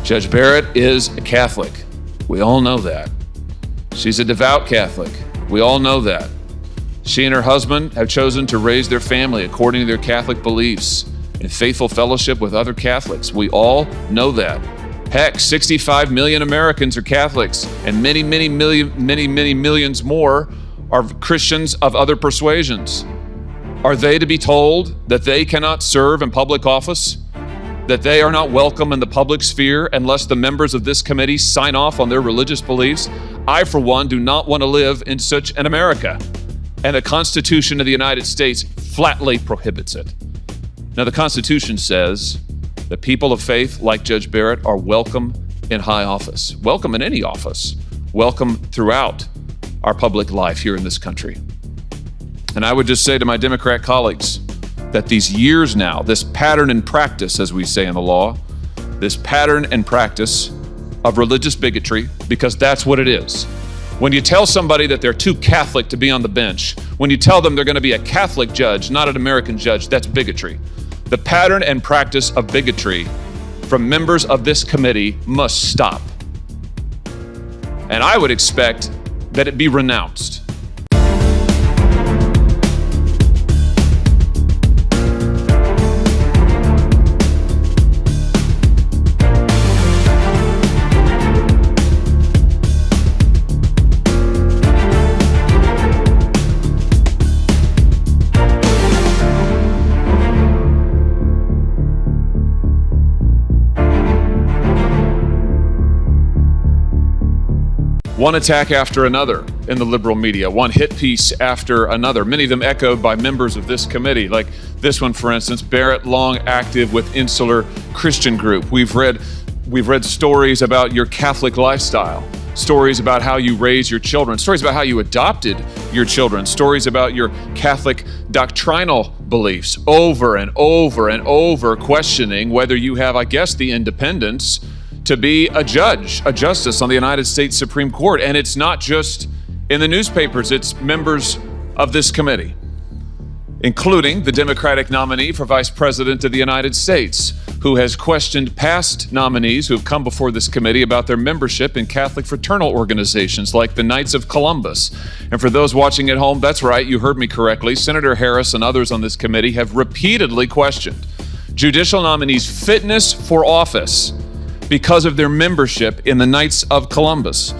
Judge Barrett is a Catholic. We all know that. She's a devout Catholic. We all know that. She and her husband have chosen to raise their family according to their Catholic beliefs in faithful fellowship with other Catholics. We all know that. Heck, 65 million Americans are Catholics, and many millions more are Christians of other persuasions. Are they to be told that they cannot serve in public office, that they are not welcome in the public sphere unless the members of this committee sign off on their religious beliefs? I, for one, do not want to live in such an America, and the Constitution of the United States flatly prohibits it. Now, the Constitution says that people of faith like Judge Barrett are welcome in high office, welcome in any office, welcome throughout our public life here in this country. And I would just say to my Democrat colleagues that these years now, this pattern and practice, as we say in the law, this pattern and practice of religious bigotry, because that's what it is. When you tell somebody that they're too Catholic to be on the bench, when you tell them they're going to be a Catholic judge, not an American judge, that's bigotry. The pattern and practice of bigotry from members of this committee must stop. And I would expect that it be renounced. One attack after another in the liberal media, one hit piece after another, many of them echoed by members of this committee, like this one, for instance, Barrett long active with Insular Christian Group. We've read stories about your Catholic lifestyle, stories about how you raise your children, stories about how you adopted your children, stories about your Catholic doctrinal beliefs, over and over and over questioning whether you have, I guess, the independence to be a judge, a justice on the United States Supreme Court. And it's not just in the newspapers, it's members of this committee, including the Democratic nominee for Vice President of the United States, who has questioned past nominees who have come before this committee about their membership in Catholic fraternal organizations like the Knights of Columbus. And for those watching at home, that's right, you heard me correctly. Senator Harris and others on this committee have repeatedly questioned judicial nominees' fitness for office because of their membership in the Knights of Columbus.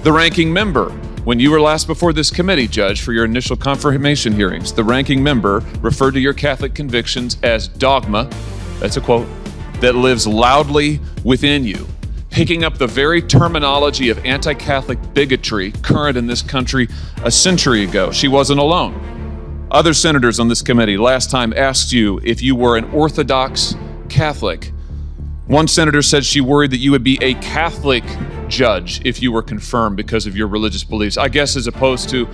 The ranking member. When you were last before this committee, Judge, for your initial confirmation hearings, the ranking member referred to your Catholic convictions as dogma, that's a quote, that lives loudly within you, picking up the very terminology of anti-Catholic bigotry current in this country a century ago. She wasn't alone. Other senators on this committee last time asked you if you were an Orthodox Catholic. One senator said she worried that you would be a Catholic judge if you were confirmed because of your religious beliefs, I guess, as opposed to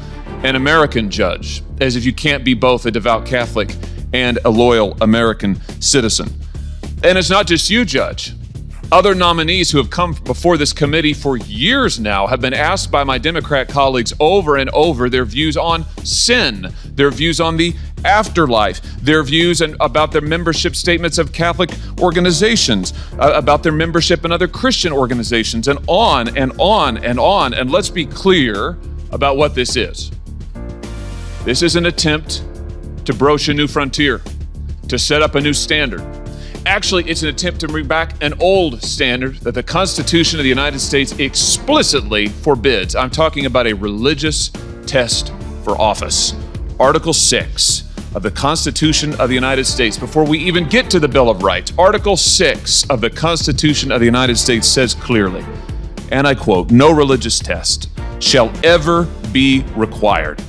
an American judge, as if you can't be both a devout Catholic and a loyal American citizen. And it's not just you, Judge. Other nominees who have come before this committee for years now have been asked by my Democrat colleagues over and over their views on sin, their views on the afterlife, their views about their membership statements of Catholic organizations, about their membership in other Christian organizations, and on and on and on. And let's be clear about what this is. This is an attempt to broach a new frontier, to set up a new standard. Actually, it's an attempt to bring back an old standard that the Constitution of the United States explicitly forbids. I'm talking about a religious test for office. Article 6 of the Constitution of the United States, before we even get to the Bill of Rights, Article 6 of the Constitution of the United States says clearly, and I quote, "No religious test shall ever be required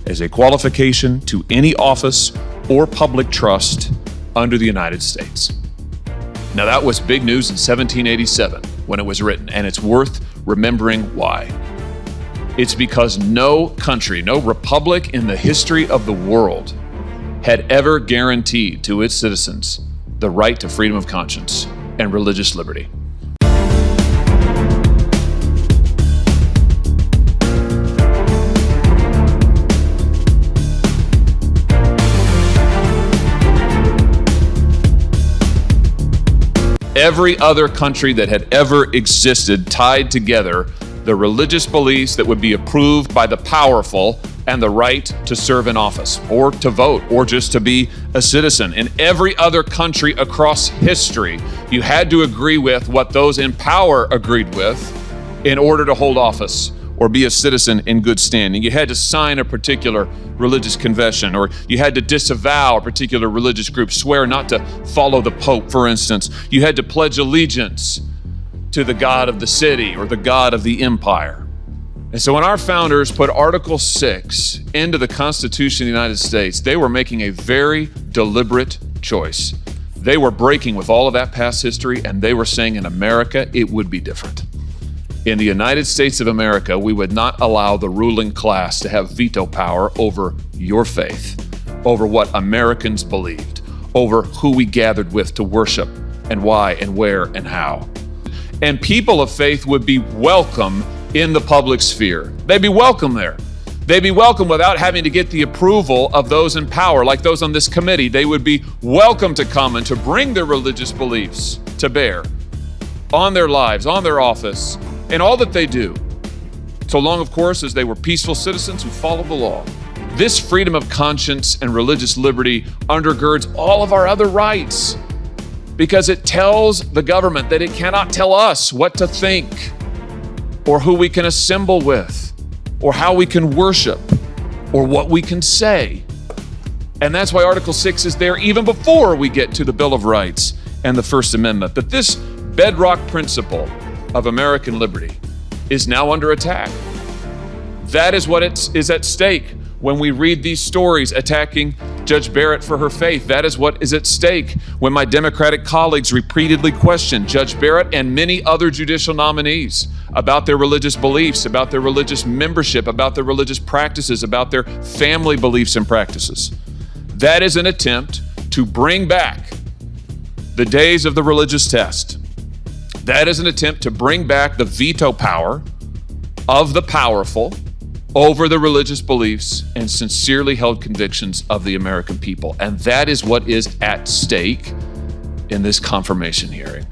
as a qualification to any office or public trust under the United States." Now, that was big news in 1787 when it was written, and it's worth remembering why. It's because no country, no republic in the history of the world had ever guaranteed to its citizens the right to freedom of conscience and religious liberty. Every other country that had ever existed tied together the religious beliefs that would be approved by the powerful and the right to serve in office or to vote or just to be a citizen. In every other country across history, you had to agree with what those in power agreed with in order to hold office or be a citizen in good standing. You had to sign a particular religious confession, or you had to disavow a particular religious group, swear not to follow the Pope, for instance. You had to pledge allegiance to the God of the city or the God of the empire. And so when our founders put Article 6 into the Constitution of the United States, they were making a very deliberate choice. They were breaking with all of that past history, and they were saying in America, it would be different. In the United States of America, we would not allow the ruling class to have veto power over your faith, over what Americans believed, over who we gathered with to worship and why and where and how. And people of faith would be welcome in the public sphere. They'd be welcome there. They'd be welcome without having to get the approval of those in power, like those on this committee. They would be welcome to come and to bring their religious beliefs to bear on their lives, on their office, and all that they do, so long, of course, as they were peaceful citizens who followed the law. This freedom of conscience and religious liberty undergirds all of our other rights, because it tells the government that it cannot tell us what to think or who we can assemble with or how we can worship or what we can say. And that's why Article 6 is there even before we get to the Bill of Rights and the First Amendment, that this bedrock principle of American liberty is now under attack. That is what is at stake when we read these stories attacking Judge Barrett for her faith. That is what is at stake when my Democratic colleagues repeatedly question Judge Barrett and many other judicial nominees about their religious beliefs, about their religious membership, about their religious practices, about their family beliefs and practices. That is an attempt to bring back the days of the religious test. That is an attempt to bring back the veto power of the powerful over the religious beliefs and sincerely held convictions of the American people. And that is what is at stake in this confirmation hearing.